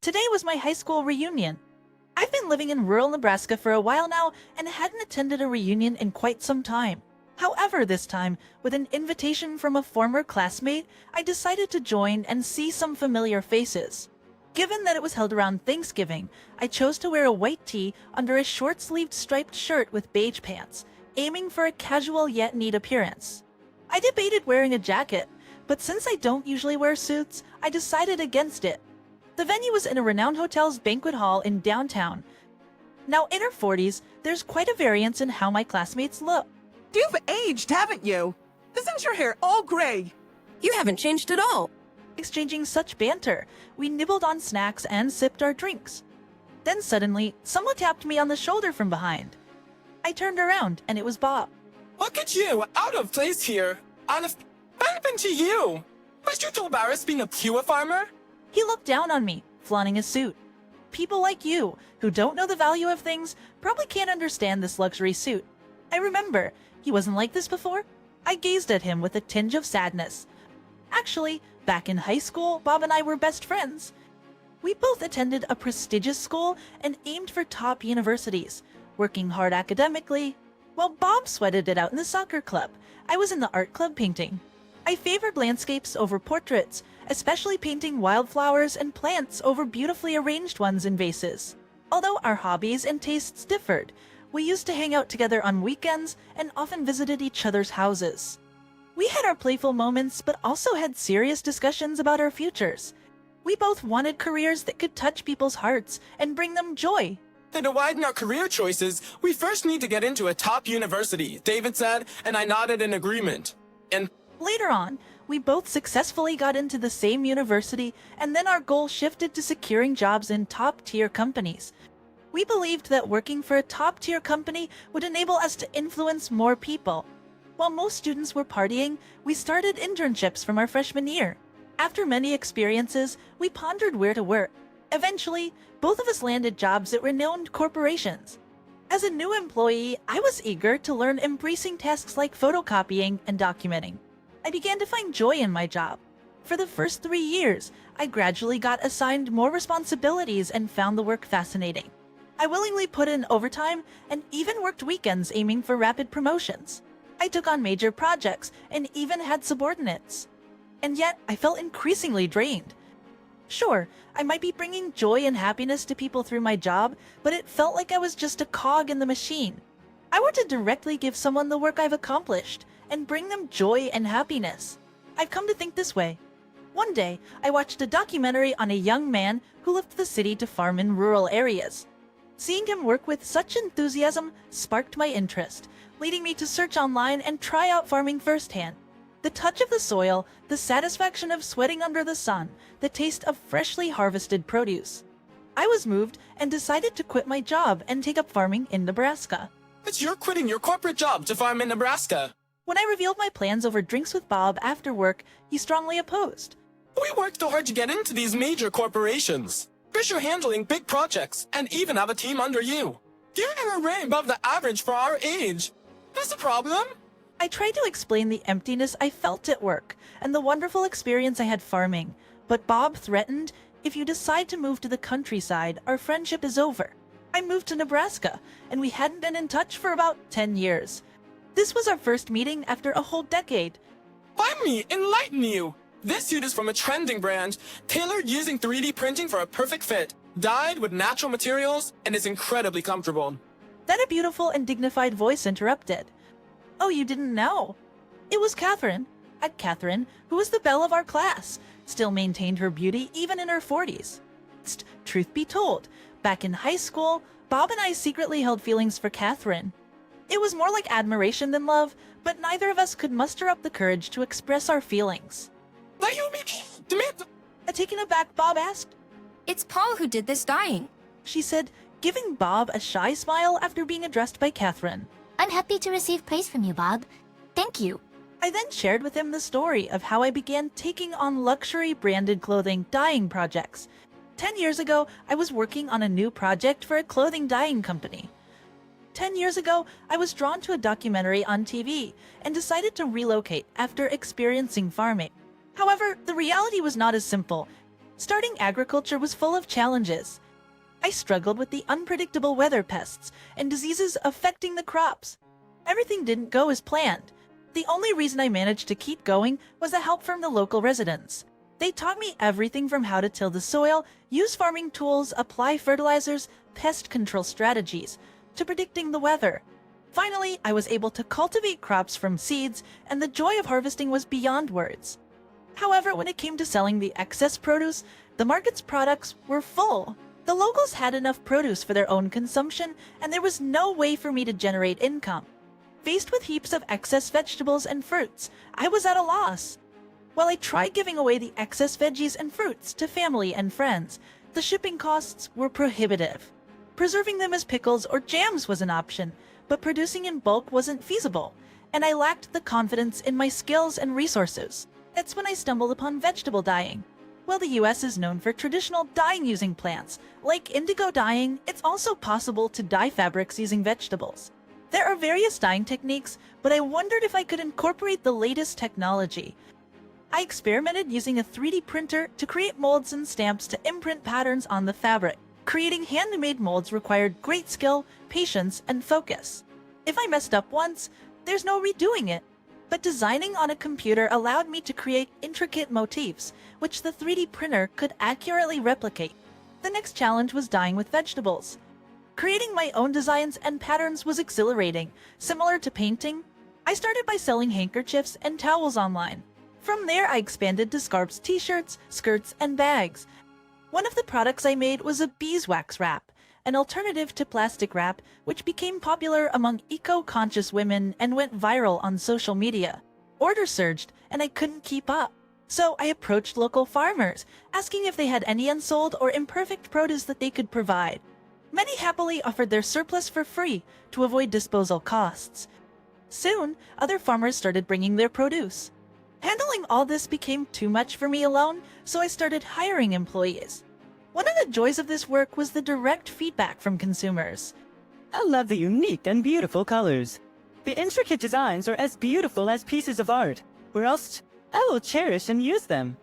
Today was my high school reunion. I've been living in rural Nebraska for a while now and hadn't attended a reunion in quite some time. However, this time, with an invitation from a former classmate, I decided to join and see some familiar faces. Given that it was held around Thanksgiving, I chose to wear a white tee under a short-sleeved striped shirt with beige pants, aiming for a casual yet neat appearance. I debated wearing a jacket, but since I don't usually wear suits, I decided against it. The venue was in a renowned hotel's banquet hall in downtown. Now in our 40s, there's quite a variance in how my classmates look. You've aged, haven't you? Isn't your hair all gray? You haven't changed at all. Exchanging such banter, we nibbled on snacks and sipped our drinks. Then suddenly, someone tapped me on the shoulder from behind. I turned around, and it was Bob. Look at you, out of place here. What happened to you? Was you too embarrassed being a pure farmer? He looked down on me, flaunting his suit. People like you, who don't know the value of things, probably can't understand this luxury suit. I remember, he wasn't like this before. I gazed at him with a tinge of sadness. Actually, back in high school, Bob and I were best friends. We both attended a prestigious school and aimed for top universities, working hard academically. While Bob sweated it out in the soccer club, I was in the art club painting. I favored landscapes over portraits, especially painting wildflowers and plants over beautifully arranged ones in vases. Although our hobbies and tastes differed, we used to hang out together on weekends and often visited each other's houses. We had our playful moments, but also had serious discussions about our futures. We both wanted careers that could touch people's hearts and bring them joy. And to widen our career choices, we first need to get into a top university, David said, and I nodded in agreement. And later on, we both successfully got into the same university, and then our goal shifted to securing jobs in top-tier companies. We believed that working for a top-tier company would enable us to influence more people. While most students were partying, we started internships from our freshman year. After many experiences, we pondered where to work. Eventually, both of us landed jobs at renowned corporations. As a new employee, I was eager to learn embracing tasks like photocopying and documenting. I began to find joy in my job. For the first 3 years, I gradually got assigned more responsibilities and found the work fascinating. I willingly put in overtime and even worked weekends aiming for rapid promotions. I took on major projects and even had subordinates. And yet, I felt increasingly drained. Sure, I might be bringing joy and happiness to people through my job, but it felt like I was just a cog in the machine. I want to directly give someone the work I've accomplished and bring them joy and happiness. I've come to think this way. One day, I watched a documentary on a young man who left the city to farm in rural areas. Seeing him work with such enthusiasm sparked my interest, leading me to search online and try out farming firsthand. The touch of the soil, the satisfaction of sweating under the sun, the taste of freshly harvested produce. I was moved and decided to quit my job and take up farming in Nebraska. but you're quitting your corporate job to farm in Nebraska. When I revealed my plans over drinks with Bob after work, he strongly opposed. We worked hard to get into these major corporations. Chris, you're handling big projects and even have a team under you. You're way above the average for our age. What's the problem? I tried to explain the emptiness I felt at work and the wonderful experience I had farming, but Bob threatened, if you decide to move to the countryside, our friendship is over. I moved to Nebraska, and we hadn't been in touch for about 10 years. This was our first meeting after a whole decade. Let me enlighten you. This suit is from a trending brand, tailored using 3D printing for a perfect fit, dyed with natural materials, and is incredibly comfortable. Then a beautiful and dignified voice interrupted. Oh, you didn't know? It was Catherine, who was the belle of our class, still maintained her beauty even in her 40s. Truth be told, back in high school, Bob and I secretly held feelings for Catherine. It was more like admiration than love, but neither of us could muster up the courage to express our feelings. Taken aback, Bob asked. It's Paul who did this dyeing, She said, giving Bob a shy smile after being addressed by Catherine. I'm happy to receive praise from you, Bob. Thank you. I then shared with him the story of how I began taking on luxury branded clothing dyeing projects. 10 years ago, I was working on a new project for a clothing dyeing company. 10 years ago, I was drawn to a documentary on TV and decided to relocate after experiencing farming. However, the reality was not as simple. Starting agriculture was full of challenges. I struggled with the unpredictable weather, pests, and diseases affecting the crops. Everything didn't go as planned. The only reason I managed to keep going was the help from the local residents. They taught me everything from how to till the soil, use farming tools, apply fertilizers, pest control strategies, to predicting the weather. Finally, I was able to cultivate crops from seeds, and the joy of harvesting was beyond words. However, when it came to selling the excess produce, the market's products were full. The locals had enough produce for their own consumption, and there was no way for me to generate income. Faced with heaps of excess vegetables and fruits, I was at a loss. While I tried giving away the excess veggies and fruits to family and friends, the shipping costs were prohibitive. Preserving them as pickles or jams was an option, but producing in bulk wasn't feasible, and I lacked the confidence in my skills and resources. That's when I stumbled upon vegetable dyeing. While the US is known for traditional dyeing using plants, like indigo dyeing, it's also possible to dye fabrics using vegetables. There are various dyeing techniques, but I wondered if I could incorporate the latest technology. I experimented using a 3D printer to create molds and stamps to imprint patterns on the fabric. Creating handmade molds required great skill, patience, and focus. If I messed up once, there's no redoing it. But designing on a computer allowed me to create intricate motifs, which the 3D printer could accurately replicate. The next challenge was dyeing with vegetables. Creating my own designs and patterns was exhilarating. Similar to painting, I started by selling handkerchiefs and towels online. From there, I expanded to scarves, t-shirts, skirts, and bags. One of the products I made was a beeswax wrap, an alternative to plastic wrap, which became popular among eco-conscious women and went viral on social media. Orders surged, and I couldn't keep up. So I approached local farmers, asking if they had any unsold or imperfect produce that they could provide. Many happily offered their surplus for free to avoid disposal costs. Soon, other farmers started bringing their produce. Handling all this became too much for me alone, so I started hiring employees. One of the joys of this work was the direct feedback from consumers. I love the unique and beautiful colors. The intricate designs are as beautiful as pieces of art, or else I will cherish and use them.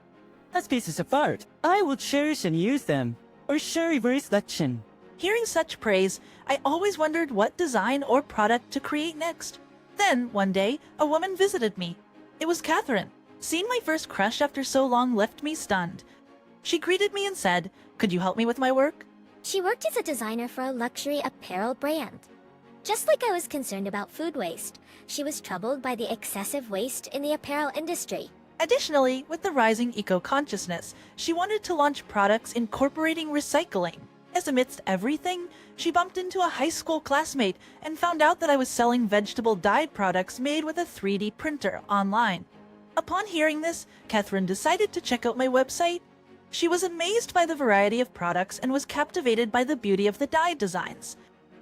As pieces of art, I will cherish and use them, or share a reflection. Hearing such praise, I always wondered what design or product to create next. Then, one day, a woman visited me. It was Catherine. Seeing my first crush after so long left me stunned. She greeted me and said, "Could you help me with my work?" She worked as a designer for a luxury apparel brand. Just like I was concerned about food waste, she was troubled by the excessive waste in the apparel industry. Additionally, with the rising eco-consciousness, she wanted to launch products incorporating recycling. As amidst everything, she bumped into a high school classmate and found out that I was selling vegetable-dyed products made with a 3D printer online. Upon hearing this, Catherine decided to check out my website. She was amazed by the variety of products and was captivated by the beauty of the dye designs.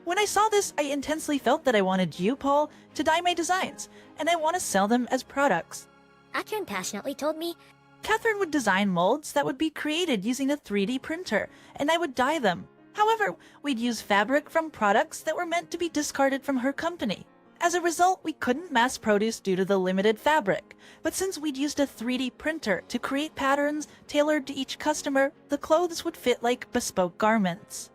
When I saw this, I intensely felt that I wanted you, Paul, to dye my designs, and I want to sell them as products. Catherine passionately told me, Catherine would design molds that would be created using a 3D printer, and I would dye them. However, we'd use fabric from products that were meant to be discarded from her company. As a result, we couldn't mass produce due to the limited fabric. But since we'd used a 3D printer to create patterns tailored to each customer, the clothes would fit like bespoke garments.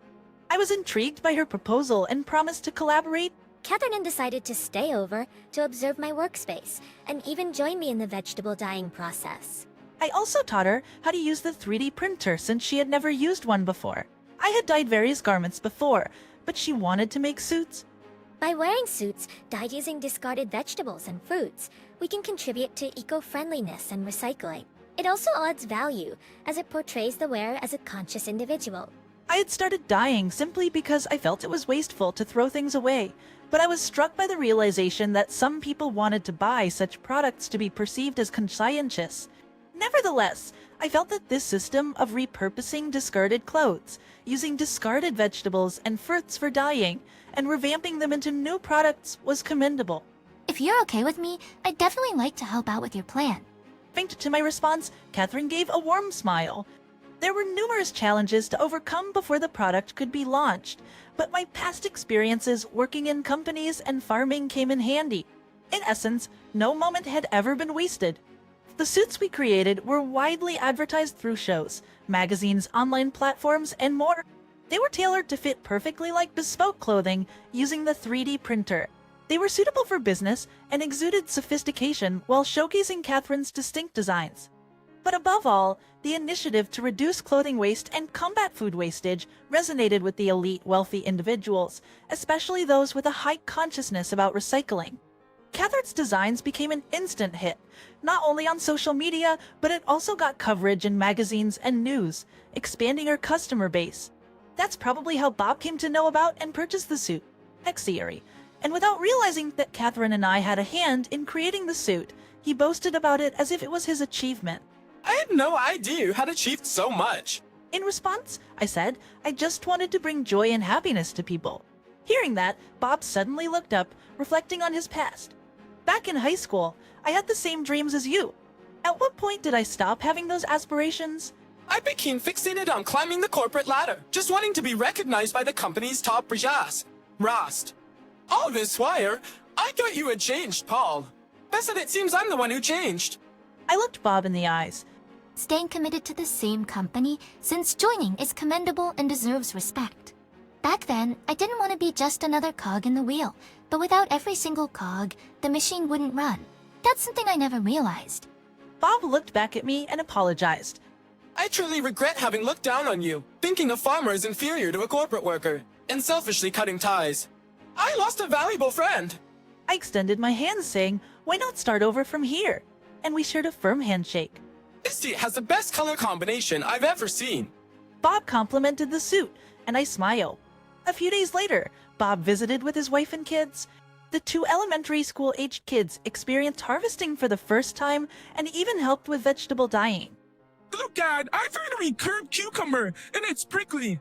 I was intrigued by her proposal and promised to collaborate. Catherine decided to stay over to observe my workspace and even join me in the vegetable dyeing process. I also taught her how to use the 3D printer since she had never used one before. I had dyed various garments before, but she wanted to make suits. By wearing suits dyed using discarded vegetables and fruits, we can contribute to eco-friendliness and recycling. It also adds value, as it portrays the wearer as a conscious individual. I had started dyeing simply because I felt it was wasteful to throw things away, but I was struck by the realization that some people wanted to buy such products to be perceived as conscientious. Nevertheless, I felt that this system of repurposing discarded clothes, using discarded vegetables and fruits for dyeing, and revamping them into new products was commendable. If you're okay with me, I'd definitely like to help out with your plan. Thanks to my response, Catherine gave a warm smile. There were numerous challenges to overcome before the product could be launched, but my past experiences working in companies and farming came in handy. In essence, no moment had ever been wasted. The suits we created were widely advertised through shows, magazines, online platforms, and more. They were tailored to fit perfectly like bespoke clothing using the 3D printer. They were suitable for business and exuded sophistication while showcasing Catherine's distinct designs. But above all, the initiative to reduce clothing waste and combat food wastage resonated with the elite, wealthy individuals, especially those with a high consciousness about recycling. Catherine's designs became an instant hit, not only on social media, but it also got coverage in magazines and news, expanding her customer base. That's probably how Bob came to know about and purchase the suit, Hexiary, and without realizing that Catherine and I had a hand in creating the suit, he boasted about it as if it was his achievement. I had no idea you had achieved so much. In response, I said, I just wanted to bring joy and happiness to people. Hearing that, Bob suddenly looked up, reflecting on his past. Back in high school, I had the same dreams as you. At what point did I stop having those aspirations? I became fixated on climbing the corporate ladder, just wanting to be recognized by the company's top brass. Rust. All this while, I thought you had changed, Paul. Best that it seems I'm the one who changed. I looked Bob in the eyes. Staying committed to the same company since joining is commendable and deserves respect. Back then, I didn't want to be just another cog in the wheel, but without every single cog, the machine wouldn't run. That's something I never realized. Bob looked back at me and apologized. I truly regret having looked down on you, thinking a farmer is inferior to a corporate worker, and selfishly cutting ties. I lost a valuable friend. I extended my hand, saying, why not start over from here? And we shared a firm handshake. This suit has the best color combination I've ever seen. Bob complimented the suit, and I smiled. A few days later, Bob visited with his wife and kids. The 2 elementary school-aged kids experienced harvesting for the first time and even helped with vegetable dyeing. Look, Dad, I found a recurved cucumber, and it's prickly.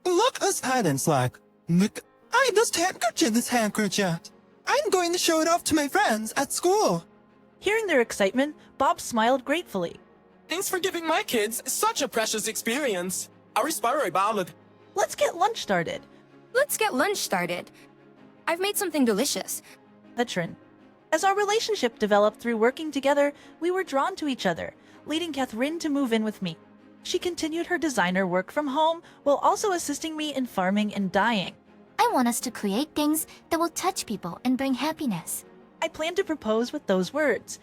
Look us hide and slack. Look, I just handkerchief this handkerchief. I'm going to show it off to my friends at school. Hearing their excitement, Bob smiled gratefully. Thanks for giving my kids such a precious experience. Our spiral ballad. Let's get lunch started. Let's get lunch started. I've made something delicious. Veteran. As our relationship developed through working together, we were drawn to each other, leading Catherine to move in with me. She continued her designer work from home while also assisting me in farming and dyeing. I want us to create things that will touch people and bring happiness. I planned to propose with those words,